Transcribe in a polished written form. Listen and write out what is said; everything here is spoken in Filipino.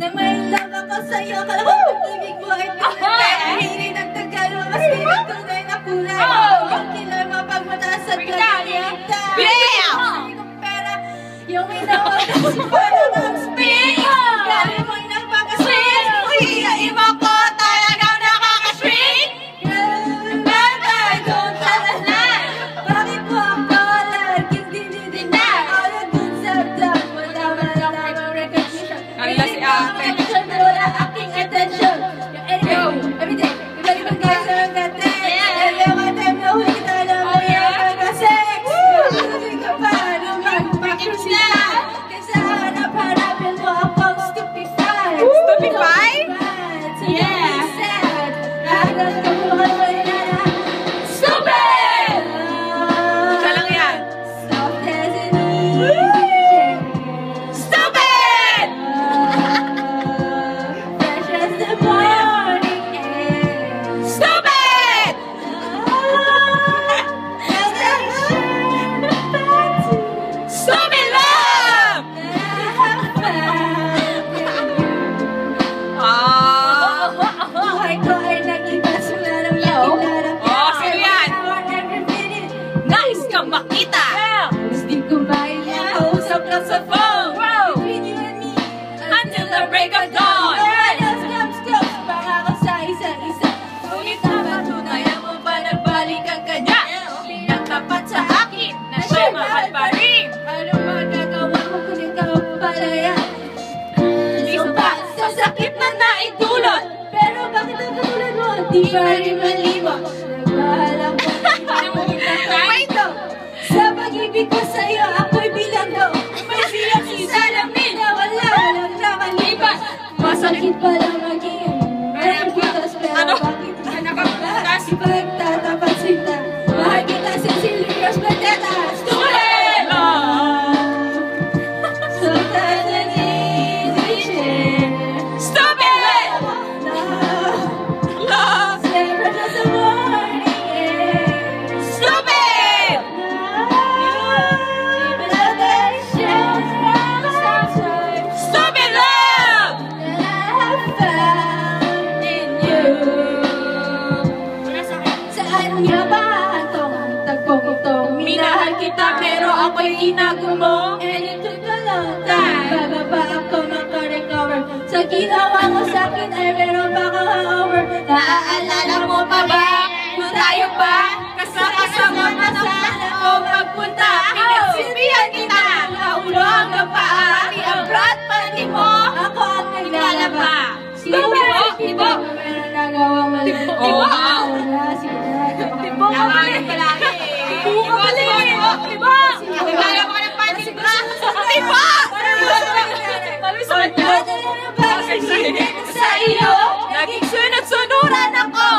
Nang may love ako sa'yo, kala ko pag-ibig mo ay pinatay. Hindi nagtagalo, mas pinagtunay na kulay. Yung kilay mo pag mataas at kagalitan. Hindi ko pera, yung inawag kasi para ng spin. Gari mo'y nagpaka-sweet. Iba ko talagang nakaka-sweet. But I don't understand. Bakit mo ako laging dinidinay? All the good self-love, wala akong recognition. Kanila si ate. Wala aking attention. Anyway, everyday, iba-ibang guys na ang dating. Every mga time na huli kita lang ang pagka-sex. Kasi ka pa, magpakisya. Kaysa hanap-hanapin mo akong stupefied. Stupefied? Yeah. Hanggang kabuhan mo na stupid! Siya lang yan. Soft as an easy. Stupid! Fresh as the morning air. Stupid! Stupid love! Buhay ko ay nag-iba simula ng makilarap. Oh, sino yan? Nice kang makita! Hindi ko maiyausap lang sa phone. Between you and me Until the break of dawn. Pangako sa isa-isa. Ngunit napatunayan mo ba nagbalikan ka niya? Pinagtapat sa akin na siya mahal pa rin. Ano magagawa mo kung ikaw palaya? Sumpa sa sakit na naitulot. Pero bakit ang katulad mo? Di pa rin malibak. Nagmahal ako. Wait! Sa pag-ibig ko sa'yo, ako'y bilanggo. May siyak sa salamin na walang nakalipas. Masakit pala maging meron kitas, pero bakit lahat ipagtatapat sinta? Mahal kita sa Silvios Bandetas. Stupid! So that's an easy share. Stupid! Love! Never just a morning air. Stupid! Stupid love! Saan nga ba itong tagpong-tong? Minahal kita pero ako'y tinago mo. And it took a long time bago pa ako makarecover. Sa ginawa mo sa'kin ay meron pa akong hangover. Naaalala mo pa ba? Kung tayo pa kasama na sana o magpunta. Pinagsilbihan kita na ulo hanggang paa. Di ang brat pati mo, ako ang naglalaba. Tibo! Meron nagawang mali. Oo nga. Tibo ka mali! Tibo ka mali! Tibo! Naglalaba ka ng panty bra! Tibo! Malusot na! Sa iyo, Naging sunod-sunuran ako!